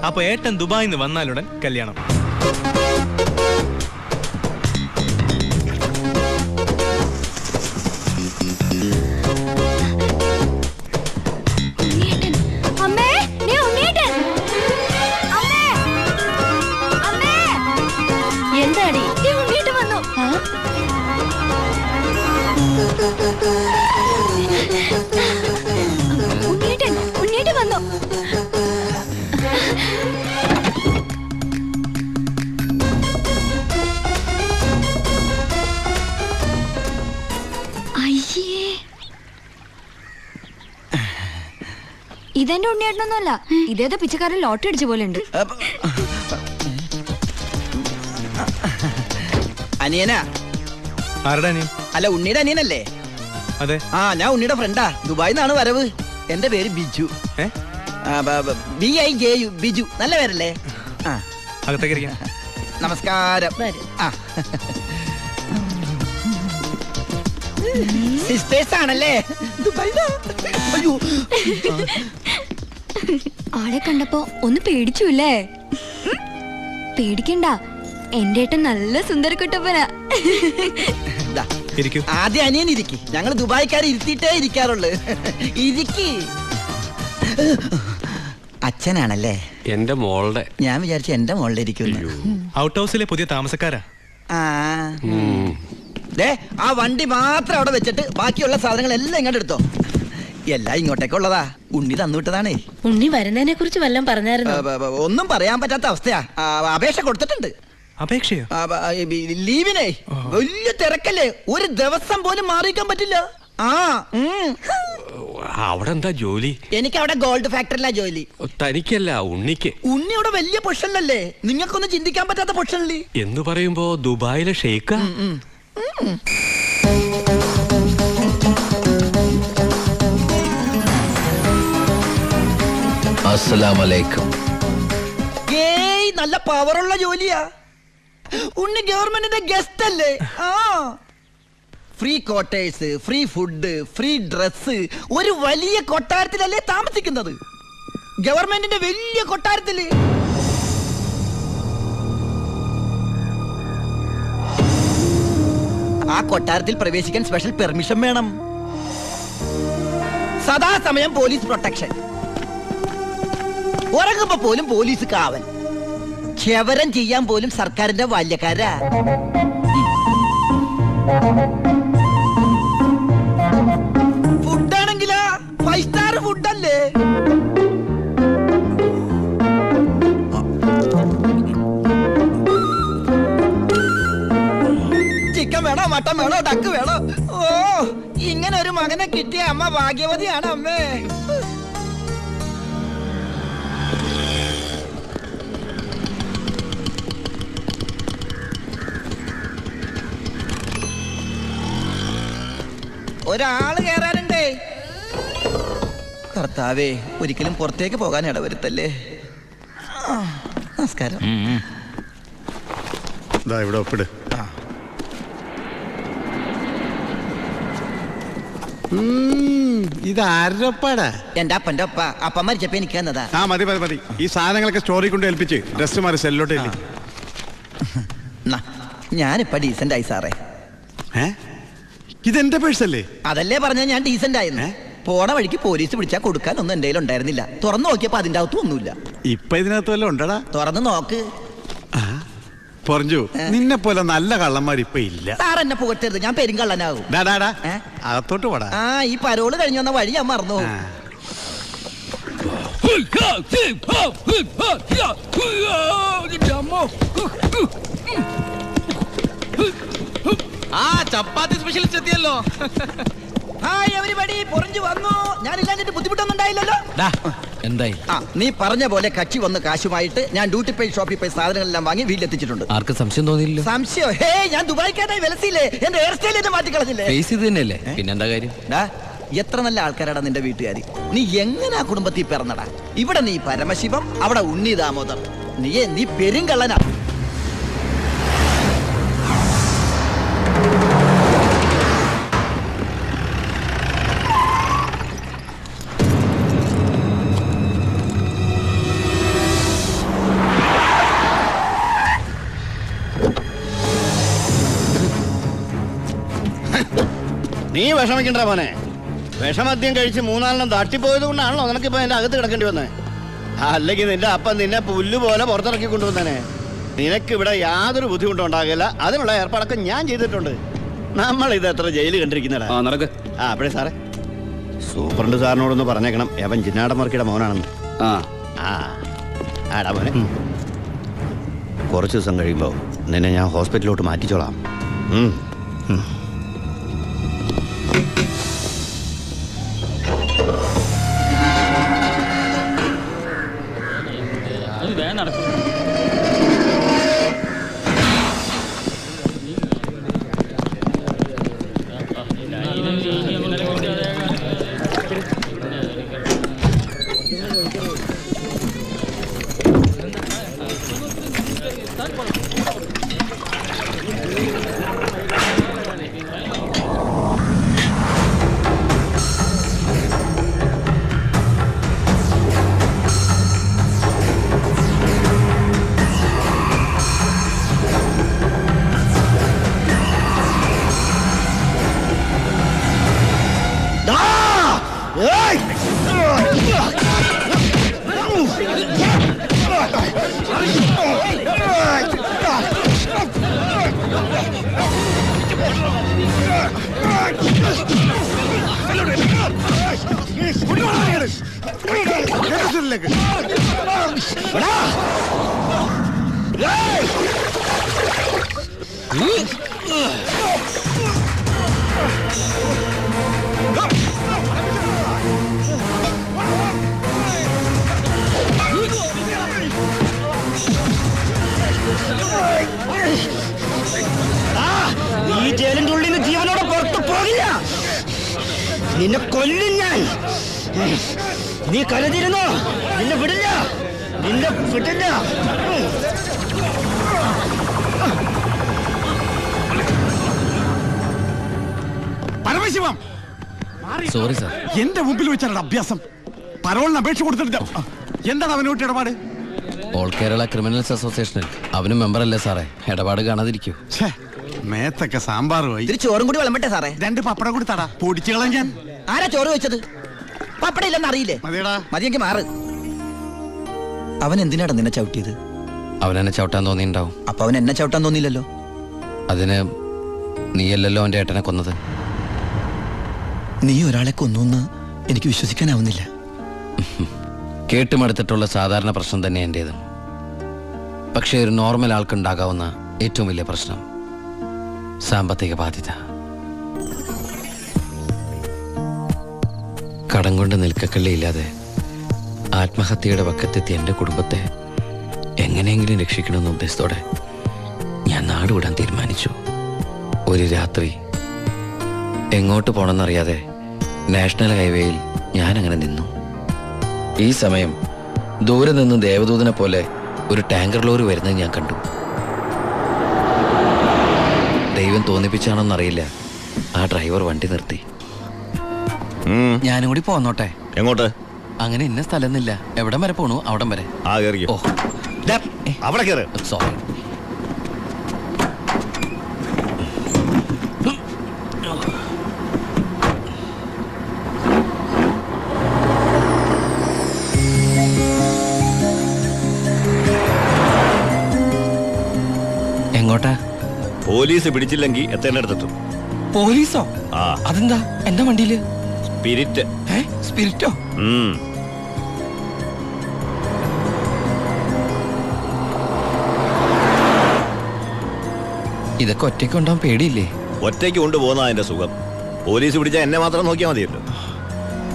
അപ്പൊ ഏട്ടൻ ദുബായിൽ നിന്ന് വന്നാലുടൻ കല്യാണം. എന്താടി വന്നു? ഉണ്ണീട്ടൻ വന്നു. അയ്യേ, ഇതെന്റെ ഉണ്ണിയേട്ടനൊന്നുമല്ല. ഇതേതോ പിച്ചക്കാരൻ ലോട്ടറി അടിച്ച പോലെ ഉണ്ട്. അനിയനാ? ആരുടെ അനിയൻ? അല്ല, ഉണ്ണിയുടെ അനിയനല്ലേ? അതെ. ആ, ഞാൻ ഉണ്ണിയുടെ ഫ്രണ്ടാ. ദുബായിൽ നിന്നാണ് വരവ്. എന്റെ പേര് ബിജു. BIJU, ബിജു. നല്ല പേരല്ലേ? അകത്തേക്ക്. നമസ്കാരം. സിസ്റ്റേഴ്സ് ആണല്ലേ? അയ്യോ, ആളെ കണ്ടപ്പോ ഒന്ന് പേടിച്ചുല്ലേ? പേടിക്കണ്ട, എന്റെ ഏട്ടൻ നല്ല സുന്ദരക്കുട്ടപ്പന. ആദ്യം അനിയൻ ഇരിക്കി. ഞങ്ങൾ ദുബായിക്കാരെ ഇരുത്തിയിട്ടേ ഇരിക്കാറുള്ളു. ഇരിക്കി. അച്ഛനാണല്ലേ? എന്റെ മോളുടെ. ഞാൻ വിചാരിച്ചു എന്റെ മോളുടെ ഇരിക്കുന്നു. ഔട്ട് ഹൗസിലെ പുതിയ താമസക്കാരാ. ആ വണ്ടി മാത്രം അവിടെ വെച്ചിട്ട് ബാക്കിയുള്ള സാധനങ്ങൾ എല്ലാം ഇങ്ങോട്ട് എടുത്തോ. എല്ലാം ഇങ്ങോട്ടേക്കുള്ളതാ. ഉണ്ണി തന്നുവിട്ടതാണേ. ഉണ്ണി വരുന്നതിനെ കുറിച്ച് വല്ലതും പറഞ്ഞായിരുന്നു? ഒന്നും പറയാൻ പറ്റാത്ത അവസ്ഥയാ. അപേക്ഷ കൊടുത്തിട്ടുണ്ട്. അപേക്ഷയോ? ലീവിനെ. വലിയ തിരക്കല്ലേ, ഒരു ദിവസം പോലും മാറിയിക്കാൻ പറ്റില്ല. അവിടെ എന്താ ജോലി? എനിക്ക് അവിടെ ഗോൾഡ് ഫാക്ടറിയിലാ ജോലി. തനിക്കല്ല, ഉണ്ണിക്ക്. ഉണ്ണി അവിടെ വലിയ പൊഷനിലല്ലേ? നിങ്ങൾക്കൊന്നും ചിന്തിക്കാൻ പറ്റാത്ത പൊഷനില്ലേ എന്ന് പറയുമ്പോ ദുബായിലെ ഷെയ്ക്കാ? അസ്സലാമലൈക്കും. ഏയ്, നല്ല പവറുള്ള ജോലിയാ. ഉണ്ണി ഗവൺമെന്റിന്റെ ഗസ്റ്റ് അല്ലേ? Free quarters, free food, free dress. ഒരു വലിയ കൊട്ടാരത്തിലല്ലേ താമസിക്കുന്നത്? ഗവൺമെന്റിന്റെ വലിയ കൊട്ടാരത്തില്. ആ കൊട്ടാരത്തിൽ പ്രവേശിക്കാൻ സ്പെഷ്യൽ പെർമിഷൻ വേണം. സദാസമയം പോലീസ് പ്രൊട്ടക്ഷൻ. ഉറങ്ങുമ്പോ പോലും പോലീസ് കാവൽ. ക്ഷവരം ചെയ്യാൻ പോലും സർക്കാരിന്റെ ബാല്യക്കാരാ. ഫുഡാണെങ്കിലാ 5 സ്റ്റാർ ഫുഡല്ലേ? ചിക്കൻ വേണോ, മട്ടൻ വേണോ, ഡക്ക് വേണോ? ഓ, ഇങ്ങനെ ഒരു മകനെ കിട്ടിയ അമ്മ ഭാഗ്യവതിയാണ് അമ്മേ. ഒരാള് കേറാനുണ്ടേ. കർത്താവേ, ഒരിക്കലും പുറത്തേക്ക് പോകാൻ ഇടവരുത്തല്ലേ. നമസ്കാരം. ഇവിടെ ഒപ്പിട്. ഇത് ആരപ്പാടാ? എന്റെ അപ്പന്റെ ഒപ്പ. അപ്പം മരിച്ചപ്പോ എനിക്ക് തന്നതാ. മതി മതി മതി. ഈ സാധനങ്ങളൊക്കെ സ്റ്റോറി കൊണ്ട് ഏൽപ്പിച്ച് ഡ്രസ് മാറി സെല്ലോട്ട്. ഞാനിപ്പ ഡീസന്റ് ആയി സാറേ. ഇതെന്റെ പേഴ്സല്ലേ? അതല്ലേ പറഞ്ഞ ഞാൻ ഡീസന്റ് ആയിരുന്നു. പോണ വഴിക്ക് പോലീസ് പിടിച്ചാൽ കൊടുക്കാനൊന്നും എന്റെ കയ്യിൽ ഉണ്ടായിരുന്നില്ല. തുറന്നു നോക്കിയപ്പോ അതിന്റെ അകത്തും ഒന്നുമില്ല. ഇപ്പൊ ഇതിനകത്ത് വല്ലതും ഉണ്ടടാ? തുറന്നു നോക്ക്. പറഞ്ഞു, നിന്നെ പോലെ നല്ല കള്ളന്മാർ ഇപ്പൊ ഇല്ല. സാർ എന്നെ പുകട്ടരുത്, ഞാൻ പെരുങ്കള്ളനാകും. അകത്തോട്ട് പോടാ. ഈ പരോള് കഴിഞ്ഞു വന്ന വഴി ഞാൻ മറന്നു. ചപ്പാത്തി സ്പെഷ്യലിസ്റ്റ് എത്തിയല്ലോ. ഹായ് എവരിബഡി, പൊറിഞ്ഞു വന്നു. ഞാനില്ലാഞ്ഞിട്ട് ബുദ്ധിമുട്ടൊന്നും ഉണ്ടായില്ലല്ലോ. എന്തായി? നീ പറഞ്ഞ പോലെ കക്ഷി വന്ന് കാശുമായിട്ട് ഞാൻ ഡ്യൂട്ടി പേ ഷോപ്പിൽ പോയി സാധനങ്ങളെല്ലാം വാങ്ങി വീട്ടിലെത്തിച്ചിട്ടുണ്ട്. ആർക്കും സംശയം തോന്നിയില്ല? സംശയം? ഹേ, ഞാൻ ദുബായിക്കാരായി വിലസില്ലേ? എന്റെ ഹെയർ സ്റ്റൈൽ എന്നെ മാറ്റിക്കളഞ്ഞില്ലേ? ഫേസ് ഇത് തന്നെയല്ലേ, പിന്നെന്താ കാര്യം? എത്ര നല്ല ആൾക്കാരാടാ നിന്റെ വീട്ടുകാരി. നീ എങ്ങനെ ആ കുടുംബത്തിൽ പിറന്നടാ? ഇവിടെ നീ പരമശിവം, അവിടെ ഉണ്ണി ദാമോദർ. നീ പെരുങ്കള്ളനാ. നീ വിഷമിക്കണ്ട മോനെ. വിഷമദ്യം കഴിച്ച് 4 തട്ടിപ്പോയത് കൊണ്ടാണല്ലോ നിനക്കിപ്പോ എന്റെ അകത്ത് കിടക്കേണ്ടി വന്നേ. അല്ലെങ്കിൽ നിന്റെ അപ്പൻ നിന്നെ പുല്ലുപോലെ പുറത്തിറക്കി കൊണ്ടുവന്നേനെ. നിനക്ക് ഇവിടെ യാതൊരു ബുദ്ധിമുട്ടും ഉണ്ടാകില്ല. അതിനുള്ള ഏർപ്പാടൊക്കെ ഞാൻ ചെയ്തിട്ടുണ്ട്. നമ്മൾ ഇത് എത്ര ജയില് കണ്ടിരിക്കുന്നടാ. അപ്പഴേ സാറേ, സൂപ്രണ്ട് സാറിനോടൊന്ന് പറഞ്ഞേക്കണം അവൻ ജിന്നാടമർക്കിയുടെ മോനാണെന്ന്. ആടാ മോനെ, കുറച്ച് ദിവസം കഴിയുമ്പോൾ നിന്നെ ഞാൻ ഹോസ്പിറ്റലിലോട്ട് മാറ്റിച്ചോളാം. ഈ ജയിലിന്റെ ഉള്ളിൽ നിന്ന് ജീവനോടെ പുറത്തു പോകില്ല. നിന്നെ കൊല്ലും ഞാൻ. നീ കരുതിയിരുന്നോ? നിന്നെ വിടില്ല, നിന്നെ വിടില്ല. Paramasivam, sorry sir. എന്റെ മുമ്പിൽ വെച്ചാണ് അഭ്യാസം. പരോളിന് അപേക്ഷ കൊടുത്തിട്ട് എന്താണ് അവനോട്ട് ഇടപാട്? ഓൾ കേരള ക്രിമിനൽസ് അസോസിയേഷനിൽ അവനും മെമ്പറല്ലേ സാറേ. ഇടപാട് കാണാതിരിക്കൂ. മേത്തൊക്കെ സാമ്പാറുമായി. ഇതിൽ ചോറും കൂടി വിളമ്പട്ടെ സാറേ? 2 പപ്പടം കൂടി തടാ, പൊടിച്ചു കളയാൻ ഞാൻ. ആരാ ചോറ് വെച്ചത്? പപ്പടം ഇല്ലെന്ന് അറിയില്ലേ? മതിയെങ്കിൽ മാറ്. അവൻ എന്തിനാടാ നിന്നെ ചവിട്ടിയത്? അവനെന്നെ ചവിട്ടാൻ തോന്നിയിട്ടുണ്ടാവും. അപ്പൊ അവൻ എന്നെ ചവിട്ടാൻ തോന്നിയില്ലല്ലോ. അതിന് നീയല്ലല്ലോ അവന്റെ ഏട്ടനെ കൊന്നത്. നീ ഒരാളെ കൊന്നു എനിക്ക് വിശ്വസിക്കാനാവുന്നില്ല. കേട്ടുമടുത്തിട്ടുള്ള സാധാരണ പ്രശ്നം തന്നെ എൻ്റേതും. പക്ഷേ ഒരു നോർമൽ ആൾക്കുണ്ടാകാവുന്ന ഏറ്റവും വലിയ പ്രശ്നം സാമ്പത്തിക ബാധ്യത. കടം കൊണ്ട് നിൽക്കക്കള്ളിയില്ലാതെ ആത്മഹത്യയുടെ വക്കത്തെത്തി എൻ്റെ കുടുംബത്തെ എങ്ങനെയെങ്കിലും രക്ഷിക്കണമെന്ന ഉദ്ദേശത്തോടെ ഞാൻ നാടുവിടാൻ തീരുമാനിച്ചു. ഒരു രാത്രി എങ്ങോട്ട് പോകണമെന്നറിയാതെ നാഷണൽ ഹൈവേയിൽ ഞാനങ്ങനെ നിന്നു. ഈ സമയം ദൂരെ നിന്ന് ദേവദൂതനെ പോലെ ഒരു ടാങ്കർ ലോറി വരുന്നത് ഞാൻ കണ്ടു. ദൈവം തോന്നിപ്പിച്ചാണോന്നറിയില്ല, ആ ഡ്രൈവർ വണ്ടി നിർത്തി. ഞാനും കൂടി പോന്നോട്ടെ? എങ്ങോട്ട്? അങ്ങനെ ഇന്ന സ്ഥലമൊന്നുമില്ല, എവിടം വരെ പോണു അവിടം വരെ. ഓ, അവിടെ കയറ്. സോറി. എങ്ങോട്ടാ? പോലീസ് പിടിച്ചില്ലെങ്കിൽ എത്തേണ്ടടുത്തെത്തും. പോലീസോ? അതെന്താ എന്റെ വണ്ടിയില്? സ്പിരിറ്റ്. സ്പിരിറ്റോ? ഇതൊക്കെ ഒറ്റയ്ക്ക് കൊണ്ടുപോകാൻ പേടിയില്ലേ? ഒറ്റയ്ക്ക് കൊണ്ടുപോകുന്ന അതിന്റെ സുഖം. പോലീസ് പിടിച്ചാൽ എന്നെ മാത്രം നോക്കിയാൽ മതിയല്ലോ.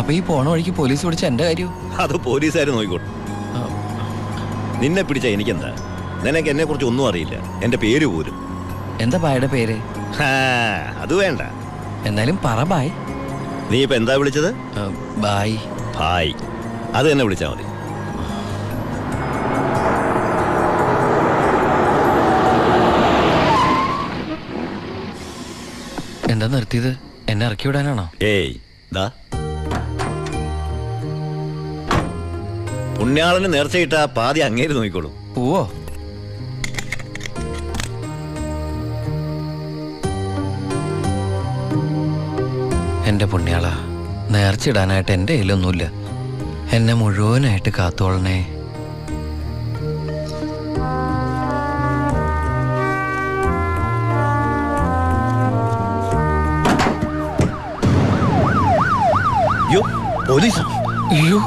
അപ്പൊ ഈ പോണ വഴിക്ക് പോലീസ് പിടിച്ച എന്റെ കാര്യം? അത് പോലീസുകാർ നോക്കിക്കോട്ടെ. നിന്നെ പിടിച്ച എനിക്കെന്താ? നിനക്ക് എന്നെ കുറിച്ച് ഒന്നും അറിയില്ല, എന്റെ പേര് പോലും. എന്താ ബായുടെ പേര്? അത് വേണ്ട. എന്നാലും പറ ബായ്. നീ ഇപ്പൊ എന്താ വിളിച്ചത്? ബായ്. ഭായ്, അത് തന്നെ വിളിച്ചാ മതി. എന്താ നിർത്തിയത്? എന്നെ ഇറക്കി വിടാനാണോ? ഏയ്, ദാ പുണ്യാളന് നേർച്ചയിട്ട പാതി അങ്ങേര് നോക്കിക്കോളൂ. പോവോ? എൻ്റെ പുണ്യാള, നേർച്ചിടാനായിട്ട് എൻ്റെ കയ്യിലൊന്നുമില്ല. എന്നെ മുഴുവനായിട്ട് കാത്തോളണേ. പോലീസ് അയ്യോ